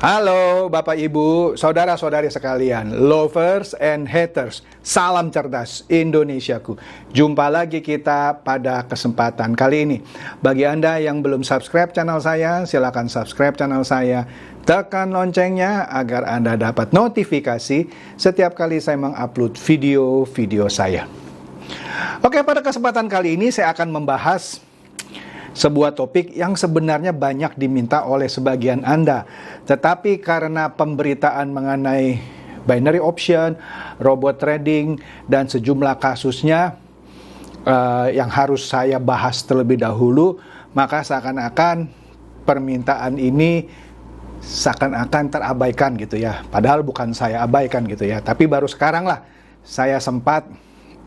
Halo Bapak Ibu, saudara-saudari sekalian, lovers and haters, salam cerdas Indonesiaku. Jumpa lagi kita pada kesempatan kali ini. Bagi Anda yang belum subscribe channel saya, silakan subscribe channel saya. Tekan loncengnya agar Anda dapat notifikasi setiap kali saya mengupload video-video saya. Oke, pada kesempatan kali ini saya akan membahas sebuah topik yang sebenarnya banyak diminta oleh sebagian Anda. Tetapi karena pemberitaan mengenai binary option, robot trading, dan sejumlah kasusnya yang harus saya bahas terlebih dahulu, maka seakan-akan permintaan ini seakan-akan terabaikan gitu ya. Padahal bukan saya abaikan gitu ya. Tapi baru sekarang lah saya sempat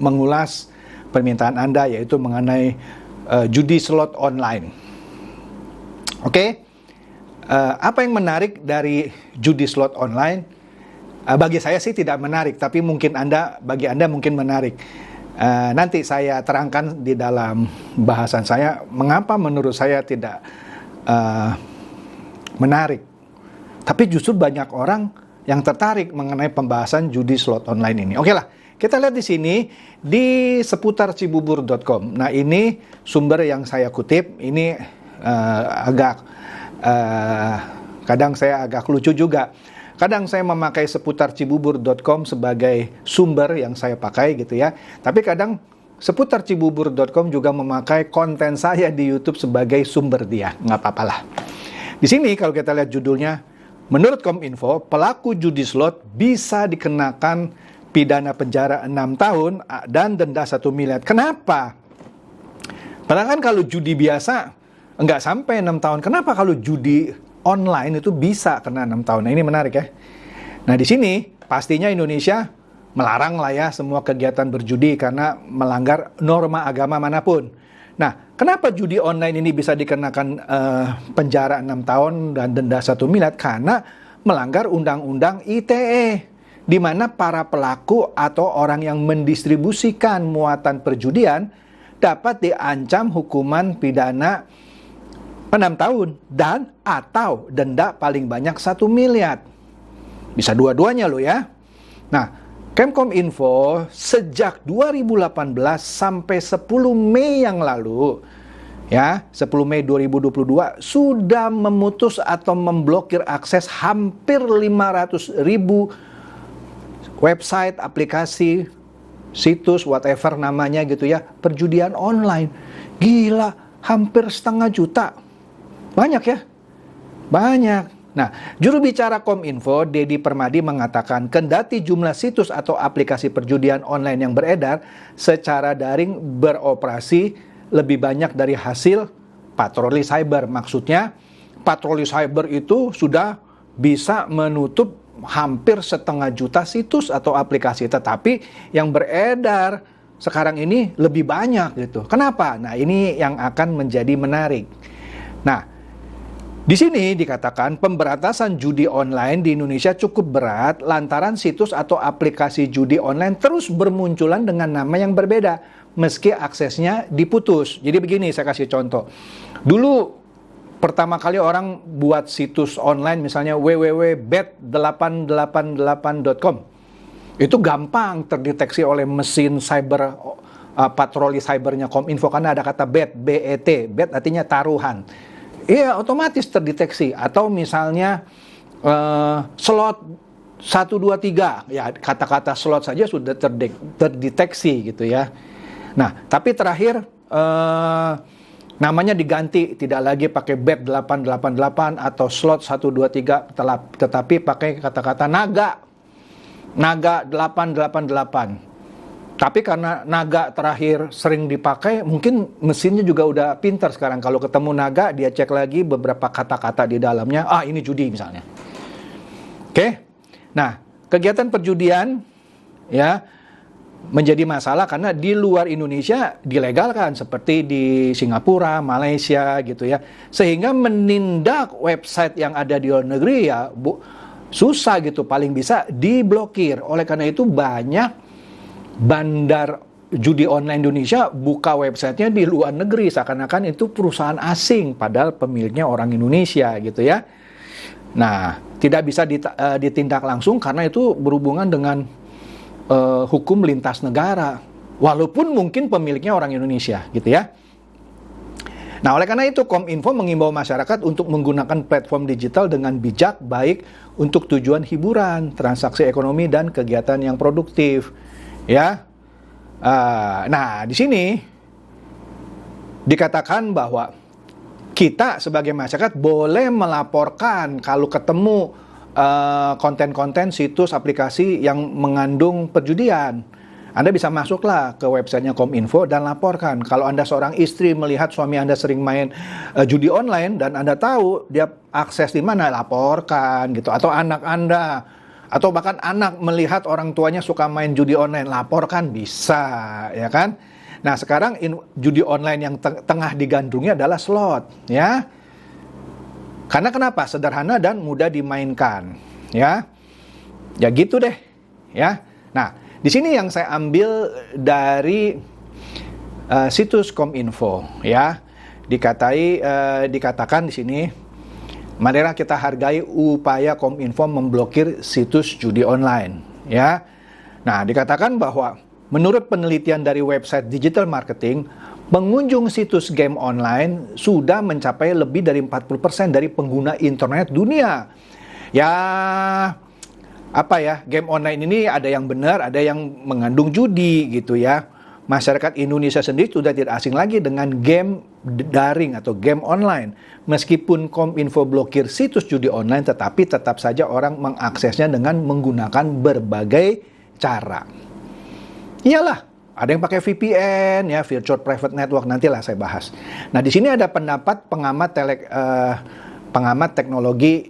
mengulas permintaan Anda, yaitu mengenai judi slot online. Oke, apa yang menarik dari judi slot online? Bagi saya sih tidak menarik, tapi bagi Anda mungkin menarik. Nanti saya terangkan di dalam bahasan saya mengapa menurut saya tidak menarik. Tapi justru banyak orang yang tertarik mengenai pembahasan judi slot online ini. Oke lah. Kita lihat di sini di seputarcibubur.com. Nah, ini sumber yang saya kutip. Ini kadang saya agak lucu juga. Kadang saya memakai seputarcibubur.com sebagai sumber yang saya pakai gitu ya. Tapi kadang seputarcibubur.com juga memakai konten saya di YouTube sebagai sumber dia. Nggak apa-apalah. Di sini kalau kita lihat judulnya, menurut Kominfo, pelaku judi slot bisa dikenakan pidana penjara 6 tahun dan denda 1 miliar. Kenapa? Padahal kan kalau judi biasa enggak sampai 6 tahun. Kenapa kalau judi online itu bisa kena 6 tahun? Nah, ini menarik ya. Nah, di sini pastinya Indonesia melarang lah ya semua kegiatan berjudi karena melanggar norma agama manapun. Nah, kenapa judi online ini bisa dikenakan penjara 6 tahun dan denda 1 miliar? Karena melanggar undang-undang ITE, di mana para pelaku atau orang yang mendistribusikan muatan perjudian dapat diancam hukuman pidana 6 tahun dan atau denda paling banyak 1 miliar. Bisa dua-duanya loh ya. Nah, Kemkominfo sejak 2018 sampai 10 Mei yang lalu, ya, 10 Mei 2022 sudah memutus atau memblokir akses hampir 500.000 website, aplikasi, situs, whatever namanya gitu ya, perjudian online. Gila, hampir 1,5 juta. Banyak ya? Banyak. Nah, juru bicara Kominfo, Dedi Permadi mengatakan, kendati jumlah situs atau aplikasi perjudian online yang beredar secara daring beroperasi lebih banyak dari hasil patroli cyber. Maksudnya, patroli cyber itu sudah bisa menutup hampir 1,5 juta situs atau aplikasi, tetapi yang beredar sekarang ini lebih banyak gitu. Kenapa? Nah, ini yang akan menjadi menarik. Nah, di sini dikatakan pemberantasan judi online di Indonesia cukup berat lantaran situs atau aplikasi judi online terus bermunculan dengan nama yang berbeda meski aksesnya diputus. Jadi begini, saya kasih contoh. Dulu pertama kali orang buat situs online misalnya www.bet888.com. Itu gampang terdeteksi oleh mesin cyber, patroli cybernya Kominfo karena ada kata bet, B-E-T, bet artinya taruhan. Iya, otomatis terdeteksi. Atau misalnya slot 123, ya kata-kata slot saja sudah terdeteksi gitu ya. Nah, tapi terakhir namanya diganti, tidak lagi pakai bet 888 atau slot 123, tetapi pakai kata-kata naga 888. Tapi karena naga terakhir sering dipakai, mungkin mesinnya juga udah pintar sekarang. Kalau ketemu naga, dia cek lagi beberapa kata-kata di dalamnya. Ini judi misalnya. Oke. Nah, kegiatan perjudian ya menjadi masalah karena di luar Indonesia dilegalkan seperti di Singapura, Malaysia gitu ya. Sehingga menindak website yang ada di luar negeri ya susah gitu, paling bisa diblokir. Oleh karena itu banyak bandar judi online Indonesia buka websitenya di luar negeri seakan-akan itu perusahaan asing padahal pemiliknya orang Indonesia gitu ya. Nah, tidak bisa ditindak langsung karena itu berhubungan dengan hukum lintas negara. Walaupun mungkin pemiliknya orang Indonesia, gitu ya. Nah, oleh karena itu Kominfo mengimbau masyarakat untuk menggunakan platform digital dengan bijak, baik untuk tujuan hiburan, transaksi ekonomi, dan kegiatan yang produktif. Ya, nah di sini dikatakan bahwa kita sebagai masyarakat boleh melaporkan kalau ketemu konten-konten situs aplikasi yang mengandung perjudian. Anda bisa masuklah ke websitenya Kominfo dan laporkan. Kalau Anda seorang istri melihat suami Anda sering main judi online dan Anda tahu dia akses di mana, laporkan gitu. Atau anak Anda, atau bahkan anak melihat orang tuanya suka main judi online, laporkan, bisa, ya kan? Nah, sekarang judi online yang tengah digandrungi adalah slot, ya. Karena kenapa? Sederhana dan mudah dimainkan, ya. Ya gitu deh, ya. Nah, di sini yang saya ambil dari situs Kominfo, ya. Dikatakan di sini, marilah kita hargai upaya Kominfo memblokir situs judi online, ya. Nah, dikatakan bahwa menurut penelitian dari website digital marketing, pengunjung situs game online sudah mencapai lebih dari 40% dari pengguna internet dunia. Ya, apa ya, game online ini ada yang benar, ada yang mengandung judi gitu ya. Masyarakat Indonesia sendiri sudah tidak asing lagi dengan game daring atau game online. Meskipun Kominfo blokir situs judi online, tetapi tetap saja orang mengaksesnya dengan menggunakan berbagai cara. Iyalah, ada yang pakai VPN, ya, Virtual Private Network, nantilah saya bahas. Nah, di sini ada pendapat pengamat teknologi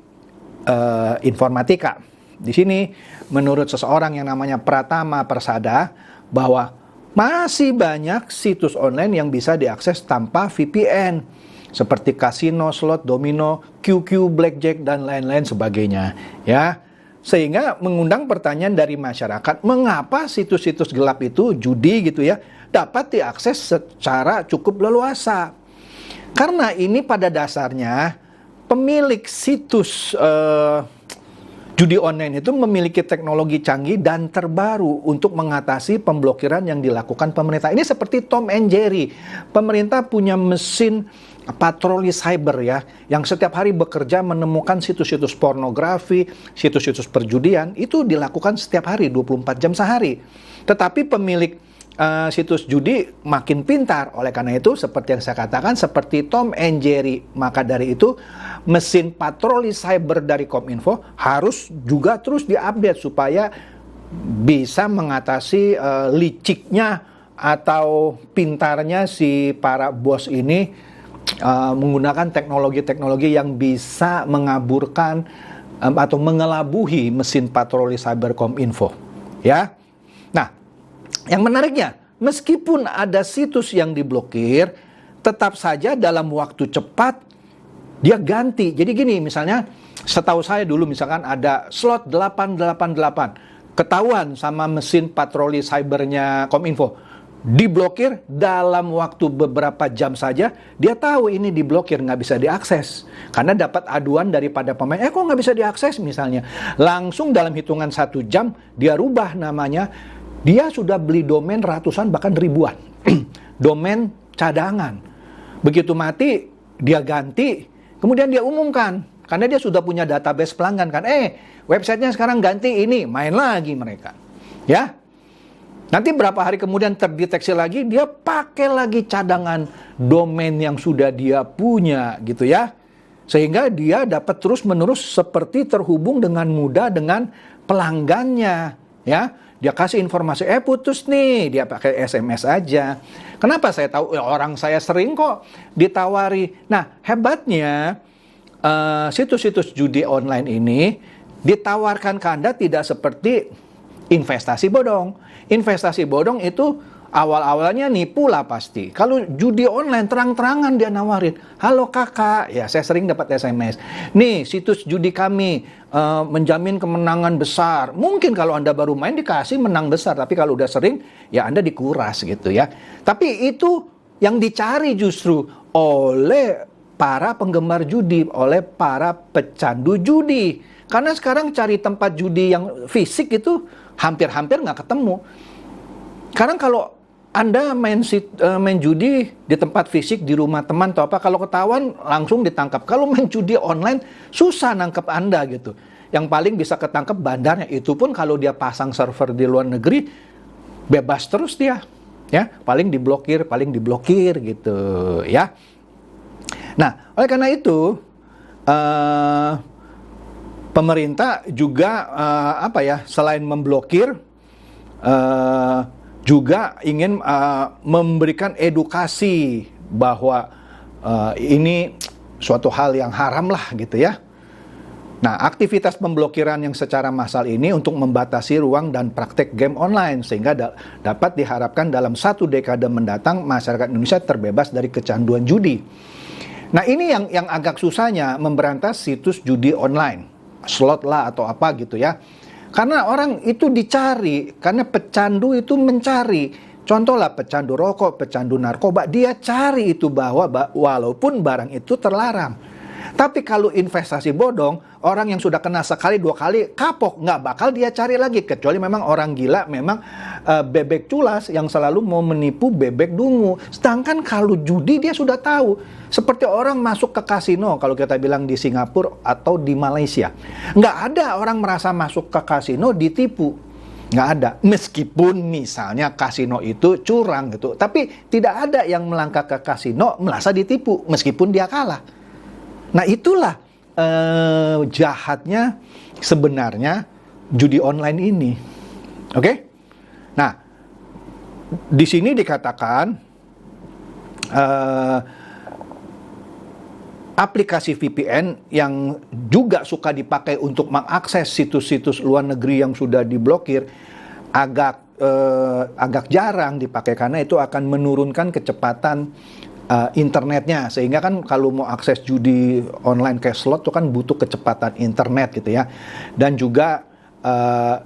informatika. Di sini, menurut seseorang yang namanya Pratama Persada, bahwa masih banyak situs online yang bisa diakses tanpa VPN, seperti kasino, slot, domino, QQ, blackjack, dan lain-lain sebagainya, ya. Sehingga mengundang pertanyaan dari masyarakat, mengapa situs-situs gelap itu, judi gitu ya, dapat diakses secara cukup leluasa? Karena ini pada dasarnya pemilik situs judi online itu memiliki teknologi canggih dan terbaru untuk mengatasi pemblokiran yang dilakukan pemerintah. Ini seperti Tom and Jerry. Pemerintah punya mesin patroli cyber ya, yang setiap hari bekerja menemukan situs-situs pornografi, situs-situs perjudian, itu dilakukan setiap hari, 24 jam sehari. Tetapi pemilik situs judi makin pintar. Oleh karena itu, seperti yang saya katakan, seperti Tom and Jerry. Maka dari itu, mesin patroli cyber dari Kominfo harus juga terus diupdate supaya bisa mengatasi liciknya atau pintarnya si para bos ini menggunakan teknologi-teknologi yang bisa mengaburkan atau mengelabuhi mesin patroli cyber Kominfo, ya. Nah, yang menariknya, meskipun ada situs yang diblokir, tetap saja dalam waktu cepat dia ganti. Jadi gini, misalnya setahu saya dulu misalkan ada slot 888, ketahuan sama mesin patroli cybernya Kominfo, diblokir dalam waktu beberapa jam saja, dia tahu ini diblokir, nggak bisa diakses. Karena dapat aduan daripada pemain, kok nggak bisa diakses misalnya. Langsung dalam hitungan 1 jam, dia rubah namanya. Dia sudah beli domain ratusan bahkan ribuan. Domain cadangan. Begitu mati, dia ganti, kemudian dia umumkan. Karena dia sudah punya database pelanggan kan. Websitenya sekarang ganti ini, main lagi mereka. Ya. Nanti berapa hari kemudian terdeteksi lagi, dia pakai lagi cadangan domain yang sudah dia punya gitu ya. Sehingga dia dapat terus-menerus seperti terhubung dengan mudah dengan pelanggannya, ya. Dia kasih informasi, putus nih, dia pakai SMS aja. Kenapa saya tahu? Orang saya sering kok ditawari. Nah, hebatnya situs-situs judi online ini ditawarkan ke Anda tidak seperti investasi bodong. Investasi bodong itu awal-awalnya nipu lah pasti. Kalau judi online terang-terangan dia nawarin, halo kakak, ya saya sering dapat SMS. Nih situs judi kami menjamin kemenangan besar. Mungkin kalau Anda baru main dikasih menang besar, tapi kalau udah sering ya Anda dikuras gitu ya. Tapi itu yang dicari justru oleh para penggemar judi, oleh para pecandu judi. Karena sekarang cari tempat judi yang fisik itu hampir-hampir nggak ketemu. Sekarang kalau Anda main judi di tempat fisik, di rumah teman atau apa, kalau ketahuan langsung ditangkap. Kalau main judi online, susah nangkep Anda gitu. Yang paling bisa ketangkep bandarnya, itu pun kalau dia pasang server di luar negeri, bebas terus dia. Ya, paling diblokir gitu ya. Nah, oleh karena itu pemerintah juga selain memblokir juga ingin memberikan edukasi bahwa ini suatu hal yang haram lah gitu ya. Nah, aktivitas pemblokiran yang secara massal ini untuk membatasi ruang dan praktek game online sehingga dapat diharapkan dalam 1 dekade mendatang masyarakat Indonesia terbebas dari kecanduan judi. Nah, ini yang agak susahnya memberantas situs judi online, slot lah atau apa gitu ya. Karena orang itu dicari, karena pecandu itu mencari. Contoh lah pecandu rokok, pecandu narkoba, dia cari itu bahwa walaupun barang itu terlarang. Tapi kalau investasi bodong, orang yang sudah kena sekali 2 kali kapok, nggak bakal dia cari lagi. Kecuali memang orang gila, memang bebek culas yang selalu mau menipu bebek dungu. Sedangkan kalau judi dia sudah tahu. Seperti orang masuk ke kasino, kalau kita bilang di Singapura atau di Malaysia. Nggak ada orang merasa masuk ke kasino ditipu. Nggak ada. Meskipun misalnya kasino itu curang gitu. Tapi tidak ada yang melangkah ke kasino merasa ditipu meskipun dia kalah. Nah itulah jahatnya sebenarnya judi online ini. Oke? Nah, di sini dikatakan aplikasi VPN yang juga suka dipakai untuk mengakses situs-situs luar negeri yang sudah diblokir agak jarang dipakai karena itu akan menurunkan kecepatan internetnya, sehingga kan kalau mau akses judi online kayak slot itu kan butuh kecepatan internet gitu ya, dan juga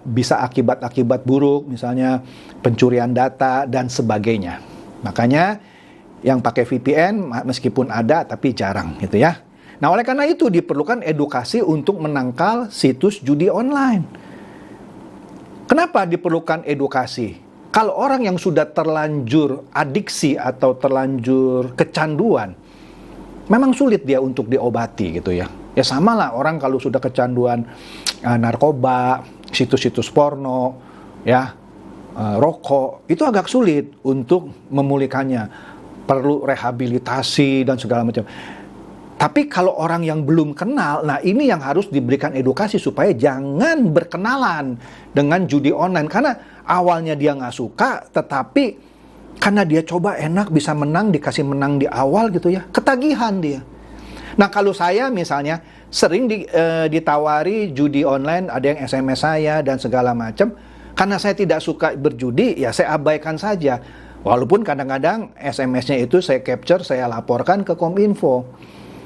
bisa akibat-akibat buruk misalnya pencurian data dan sebagainya. Makanya yang pakai VPN meskipun ada tapi jarang gitu ya. Nah, oleh karena itu diperlukan edukasi untuk menangkal situs judi online. Kenapa diperlukan edukasi? Kalau orang yang sudah terlanjur adiksi atau terlanjur kecanduan, memang sulit dia untuk diobati gitu ya. Ya sama lah orang kalau sudah kecanduan narkoba, situs-situs porno, ya rokok, itu agak sulit untuk memulihkannya. Perlu rehabilitasi dan segala macam. Tapi kalau orang yang belum kenal, nah ini yang harus diberikan edukasi supaya jangan berkenalan dengan judi online. Karena awalnya dia nggak suka, tetapi karena dia coba enak bisa menang, dikasih menang di awal gitu ya, ketagihan dia. Nah kalau saya misalnya sering ditawari judi online, ada yang SMS saya dan segala macam. Karena saya tidak suka berjudi, ya saya abaikan saja. Walaupun kadang-kadang SMS-nya itu saya capture, saya laporkan ke Kominfo.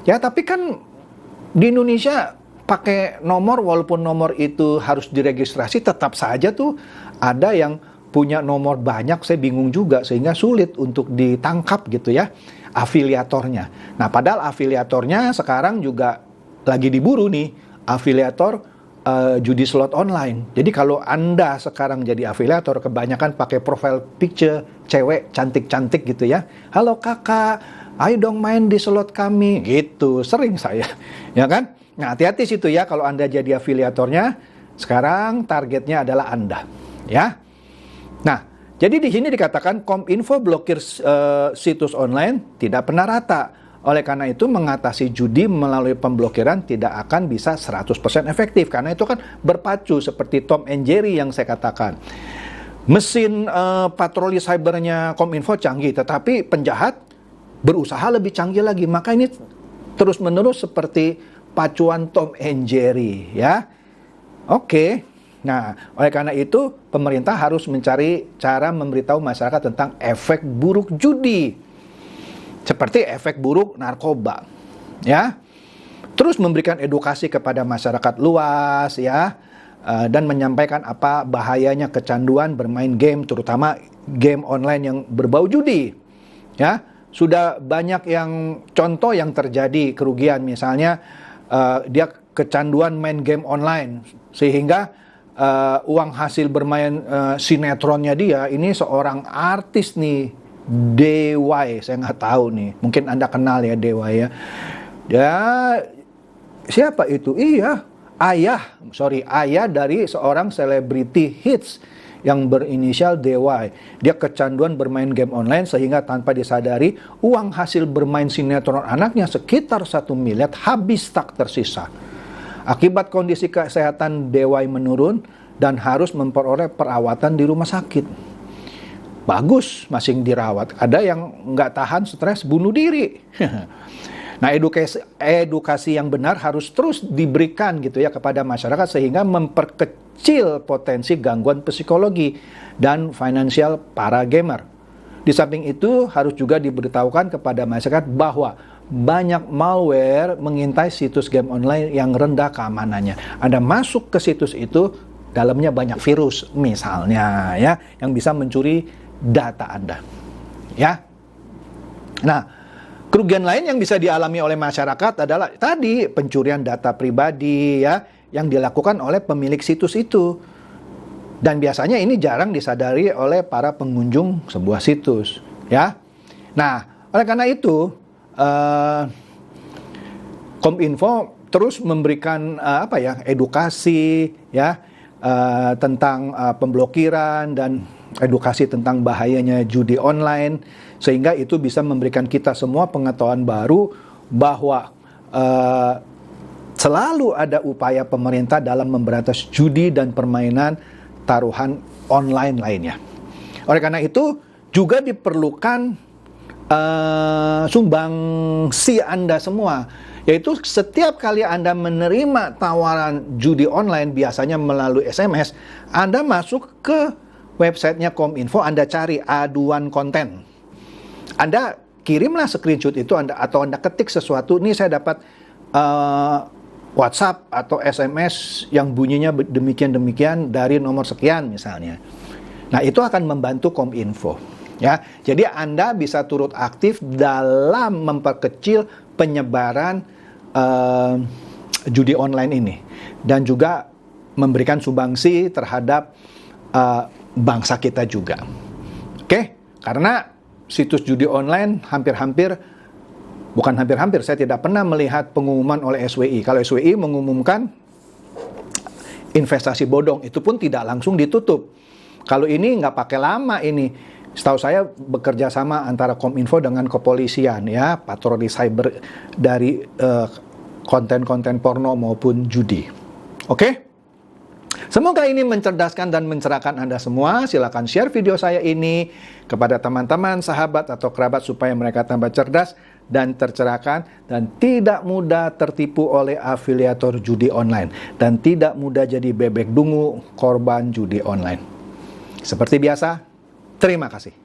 Ya, tapi kan di Indonesia pakai nomor, walaupun nomor itu harus diregistrasi, tetap saja tuh ada yang punya nomor banyak, saya bingung juga, sehingga sulit untuk ditangkap gitu ya, afiliatornya. Nah, padahal afiliatornya sekarang juga lagi diburu nih, afiliator judi slot online. Jadi kalau Anda sekarang jadi afiliator, kebanyakan pakai profile picture cewek cantik-cantik gitu ya. Halo kakak, ayo dong main di slot kami, gitu. Sering saya, ya kan? Nah, hati-hati situ ya kalau Anda jadi afiliatornya. Sekarang targetnya adalah Anda, ya. Nah, jadi di sini dikatakan Kominfo blokir situs online tidak pernah rata. Oleh karena itu mengatasi judi melalui pemblokiran tidak akan bisa 100% efektif. Karena itu kan berpacu seperti Tom and Jerry yang saya katakan. Mesin patroli cybernya Kominfo canggih, tetapi penjahat berusaha lebih canggih lagi. Maka ini terus-menerus seperti pacuan Tom and Jerry, ya. Oke. Nah, oleh karena itu pemerintah harus mencari cara memberitahu masyarakat tentang efek buruk judi. Seperti efek buruk narkoba, ya. Terus memberikan edukasi kepada masyarakat luas, ya, dan menyampaikan apa bahayanya kecanduan bermain game, terutama game online yang berbau judi, ya. sudah banyak yang contoh yang terjadi kerugian, misalnya dia kecanduan main game online sehingga uang hasil bermain sinetronnya dia, ini seorang artis nih, DY, saya nggak tahu nih, mungkin Anda kenal ya DY ya. Dia siapa itu? Iya, ayah dari seorang selebriti hits yang berinisial DY. Dia kecanduan bermain game online sehingga tanpa disadari uang hasil bermain sinetron anaknya sekitar 1 miliar habis tak tersisa. Akibat kondisi kesehatan DY menurun dan harus memperoleh perawatan di rumah sakit. Bagus, masih dirawat. Ada yang nggak tahan stres bunuh diri. Nah, edukasi yang benar harus terus diberikan gitu ya kepada masyarakat sehingga memperkecil potensi gangguan psikologi dan finansial para gamer. Di samping itu harus juga diberitahukan kepada masyarakat bahwa banyak malware mengintai situs game online yang rendah keamanannya. Anda masuk ke situs itu, dalamnya banyak virus misalnya ya, yang bisa mencuri data Anda. Ya. Nah, kerugian lain yang bisa dialami oleh masyarakat adalah tadi pencurian data pribadi ya, yang dilakukan oleh pemilik situs itu. Dan biasanya ini jarang disadari oleh para pengunjung sebuah situs, ya. Nah, oleh karena itu Kominfo terus memberikan edukasi ya tentang pemblokiran dan edukasi tentang bahayanya judi online, sehingga itu bisa memberikan kita semua pengetahuan baru bahwa selalu ada upaya pemerintah dalam memberantas judi dan permainan taruhan online lainnya. Oleh karena itu juga diperlukan sumbangsi Anda semua, yaitu setiap kali Anda menerima tawaran judi online, biasanya melalui SMS, Anda masuk ke websitenya Kominfo, Anda cari aduan konten. Anda kirimlah screenshot itu, atau Anda ketik sesuatu, ini saya dapat WhatsApp atau SMS yang bunyinya demikian-demikian dari nomor sekian misalnya. Nah, itu akan membantu Kominfo. Ya, jadi Anda bisa turut aktif dalam memperkecil penyebaran judi online ini, dan juga memberikan sumbangsi terhadap bangsa kita juga. Oke, karena situs judi online saya tidak pernah melihat pengumuman oleh SWI. Kalau SWI mengumumkan investasi bodong, itu pun tidak langsung ditutup. Kalau ini nggak pakai lama ini. Setahu saya bekerja sama antara Kominfo dengan kepolisian ya, patroli cyber dari konten-konten porno maupun judi. Oke? Semoga ini mencerdaskan dan mencerahkan Anda semua. Silakan share video saya ini kepada teman-teman, sahabat, atau kerabat supaya mereka tambah cerdas dan tercerahkan dan tidak mudah tertipu oleh afiliator judi online dan tidak mudah jadi bebek dungu korban judi online. Seperti biasa, terima kasih.